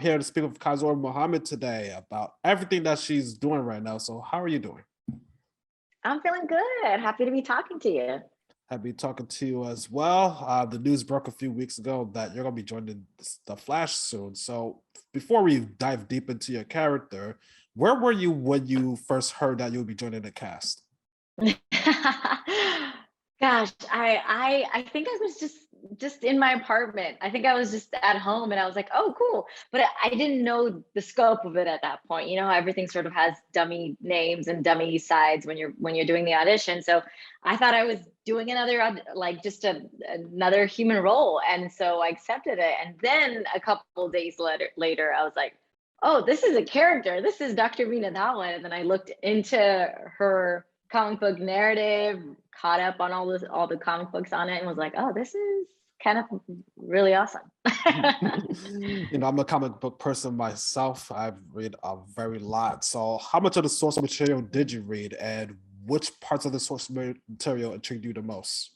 here to speak with Kausar Mohammed today about everything that she's doing right now. So how are you doing? I'm feeling good. Happy to be talking to you. Happy talking to you as well. The news broke a few weeks ago that you're going to be joining the Flash soon. So before we dive deep into your character, where were you when you first heard that you'll be joining the cast? Gosh, I think I was just in my apartment. I think I was just at home and I was like, oh, cool. But I didn't know the scope of it at that point. You know, everything sort of has dummy names and dummy sides when you're doing the audition. So I thought I was doing another human role. And so I accepted it. And then a couple of days later, I was like, oh, this is a character. This is Dr. Meena Dhawan. And then I looked into her comic book narrative, caught up on all the comic books on it, and was like, oh, this is kind of really awesome. I'm a comic book person myself. I've read a very lot. So how much of the source material did you read, and which parts of the source material intrigued you the most?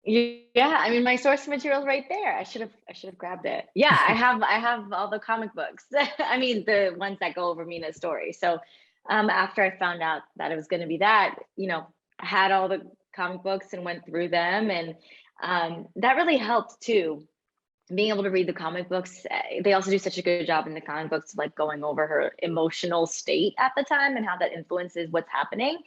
Yeah, I mean, my source material is right there. I should have grabbed it. Yeah, I have all the comic books. I mean, the ones that go over Meena's story. So after I found out that it was going to be that, I had all the comic books and went through them, and that really helped too. Being able to read the comic books, they also do such a good job in the comic books, like going over her emotional state at the time and how that influences what's happening.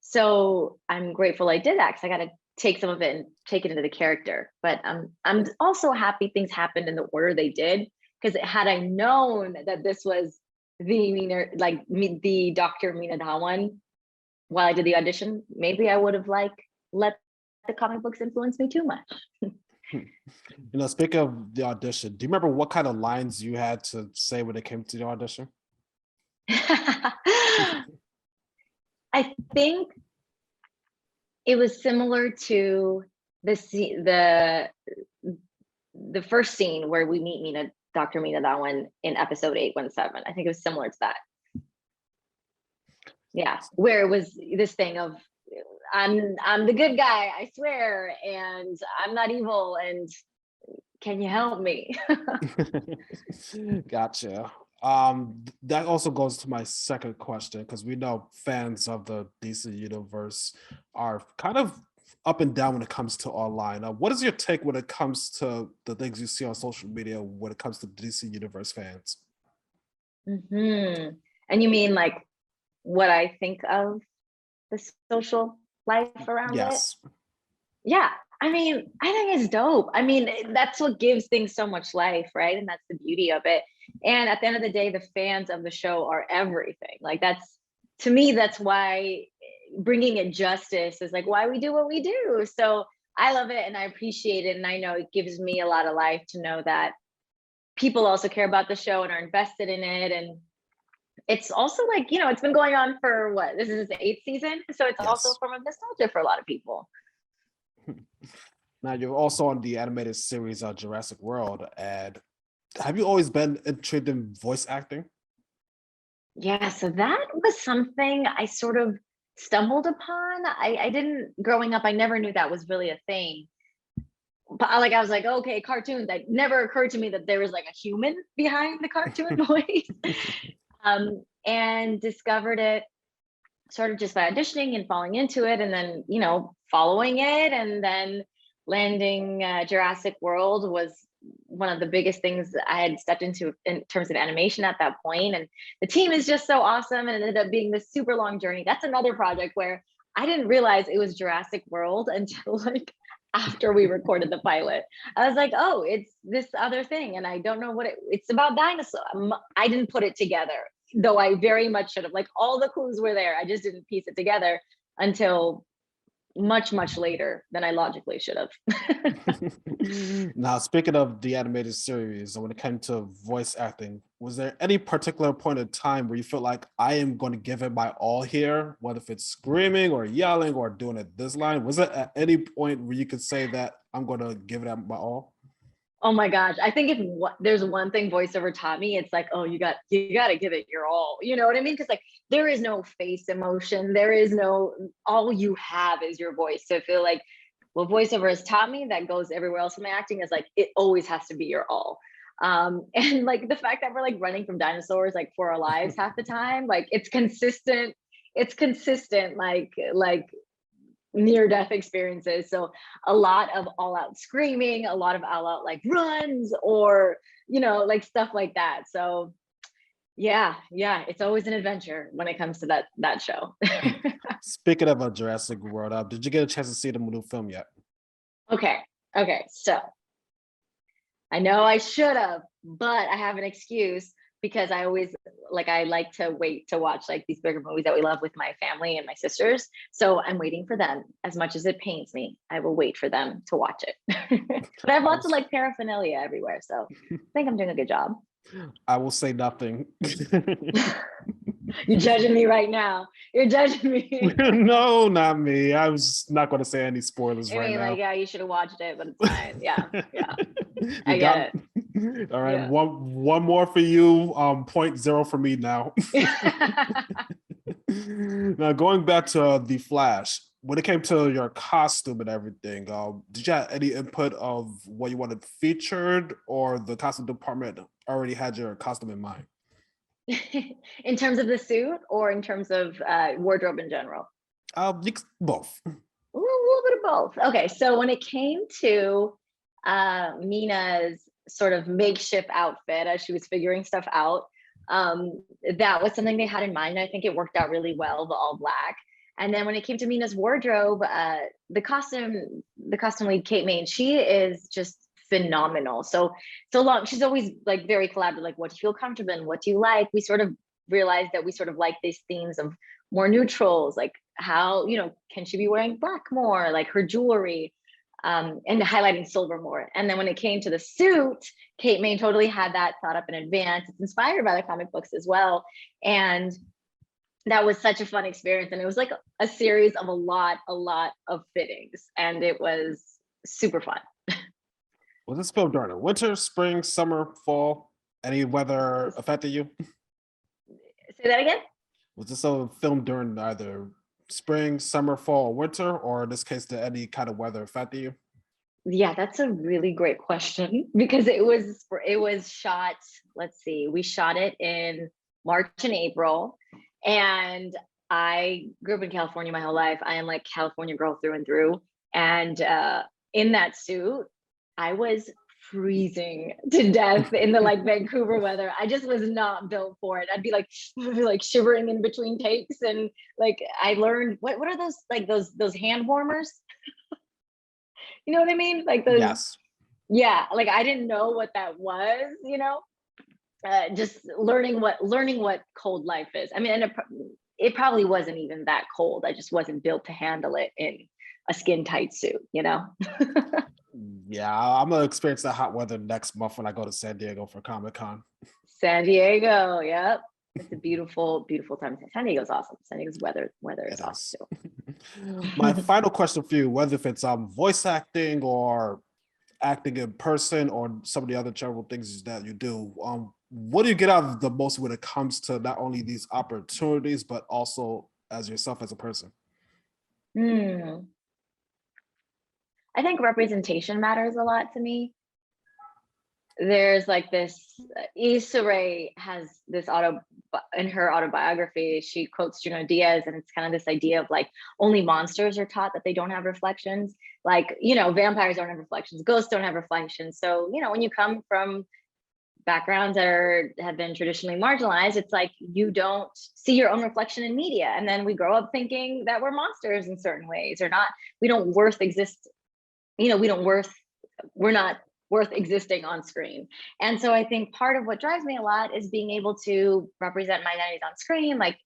So I'm grateful I did that, because I got to take some of it and take it into the character. But I'm also happy things happened in the order they did, because had I known that this was the Dr. Meena Dhawan while I did the audition, maybe I would have let the comic books influence me too much. Speaking of the audition, do you remember what kind of lines you had to say when it came to the audition? I think it was similar to the first scene where we meet Dr. Meena Dhawan in episode 817. I think it was similar to that. Yeah, where it was this thing of I'm the good guy, I swear, and I'm not evil, and can you help me? Gotcha. That also goes to my second question, because we know fans of the DC universe are kind of up and down when it comes to online. What is your take when it comes to the things you see on social media when it comes to DC universe fans? And you mean like what I think of the social life around it? Yeah, I mean, I think it's dope. I mean, that's what gives things so much life, right? And that's the beauty of it. And at the end of the day, the fans of the show are everything. Like, to me, that's why bringing it justice is like why we do what we do. So I love it and I appreciate it. And I know it gives me a lot of life to know that people also care about the show and are invested in it. And it's also like, it's been going on for this is the 8th season. So it's also a form of nostalgia for a lot of people. Now, you're also on the animated series Jurassic World. And have you always been interested in voice acting? Yeah, so that was something I sort of stumbled upon. I didn't, growing up, I never knew that was really a thing. But I was like, okay, cartoons. It never occurred to me that there was like a human behind the cartoon voice. And discovered it sort of just by auditioning and falling into it, and then following it, and then landing Jurassic World was one of the biggest things I had stepped into in terms of animation at that point. And the team is just so awesome, and it ended up being this super long journey. That's another project where I didn't realize it was Jurassic World until after we recorded the pilot. I was like, oh, it's this other thing, and I don't know what it's about dinosaurs. I didn't put it together, though I very much should have. All the clues were there. I just didn't piece it together until much, much later than I logically should have. Now, speaking of the animated series, when it came to voice acting, was there any particular point in time where you felt like I am going to give it my all here, whether if it's screaming or yelling or doing it this line? Was it at any point where you could say that I'm going to give it my all? Oh my gosh. I think if there's one thing voiceover taught me, it's like, oh, you got to give it your all. You know what I mean? Because there is no face emotion. There is all you have is your voice. So I feel like what voiceover has taught me that goes everywhere else in my acting is it always has to be your all. And like the fact that we're like running from dinosaurs like for our lives half the time, like it's consistent, like near death experiences. So a lot of all out screaming, a lot of all out like runs, or like stuff like that. So yeah, it's always an adventure when it comes to that show. Speaking of a Jurassic World, did you get a chance to see the new film yet? Okay, so I know I should have, but I have an excuse because I like to wait to watch like these bigger movies that we love with my family and my sisters. So I'm waiting for them. As much as it pains me, I will wait for them to watch it. But I have lots of like paraphernalia everywhere, so I think I'm doing a good job. I will say nothing. You're judging me right now. You're judging me. No, not me. I was not going to say any spoilers right now. Like, yeah, you should have watched it, but it's fine. Yeah. I get it. All right, one more for you. 0.0 for me now. Now, going back to The Flash, when it came to your costume and everything, did you have any input of what you wanted featured, or the costume department already had your costume in mind? In terms of the suit, or in terms of wardrobe in general? Both. A little bit of both. Okay, so when it came to Meena's sort of makeshift outfit as she was figuring stuff out, that was something they had in mind. I think it worked out really well, the all black. And then when it came to Meena's wardrobe, the costume lead, Kate Main, she is just phenomenal. So long, she's always like very collaborative, like what do you feel comfortable in? What do you like? We sort of realized that we sort of like these themes of more neutrals, like how, can she be wearing black more, like her jewelry, and highlighting silver more. And then when it came to the suit, Kate Main totally had that thought up in advance. It's inspired by the comic books as well. And that was such a fun experience. And it was like a series of a lot of fittings. And it was super fun. Was this film during winter, spring, summer, fall? Any weather affected you? Say that again? Was this a film during either spring, summer, fall, or winter, or in this case, did any kind of weather affect you? Yeah, that's a really great question, because it was shot, let's see, we shot it in March and April. And I grew up in California my whole life. I am like California girl through and through. And in that suit, I was freezing to death in the like Vancouver weather. I just was not built for it. I'd be like shivering in between takes. And like I learned, what are those, like those hand warmers? You know what I mean? Like those. Yes. Yeah, like I didn't know what that was, just learning what cold life is. I mean, and it probably wasn't even that cold. I just wasn't built to handle it in a skin tight suit, Yeah, I'm gonna experience that hot weather next month when I go to San Diego for Comic-Con. San Diego, yep. It's a beautiful time. San Diego's awesome. San Diego's weather is awesome too. My final question for you, whether if it's voice acting or acting in person or some of the other general things that you do, what do you get out of the most when it comes to not only these opportunities, but also as yourself as a person? I think representation matters a lot to me. There's like this, Issa Rae has this in her autobiography, she quotes Junot Diaz, and it's kind of this idea of like only monsters are taught that they don't have reflections. Like, vampires don't have reflections, ghosts don't have reflections. So, when you come from backgrounds that have been traditionally marginalized, it's like you don't see your own reflection in media. And then we grow up thinking that we're monsters in certain ways, or not, we're not worth existing on screen. And so I think part of what drives me a lot is being able to represent my identities on screen, like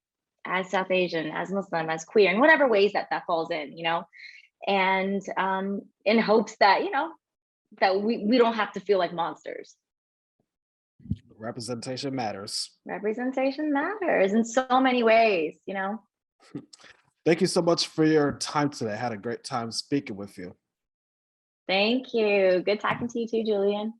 as South Asian, as Muslim, as queer, in whatever ways that falls in, and in hopes that, that we don't have to feel like monsters. Representation matters. Representation matters in so many ways, Thank you so much for your time today. I had a great time speaking with you. Thank you. Good talking to you too, Julian.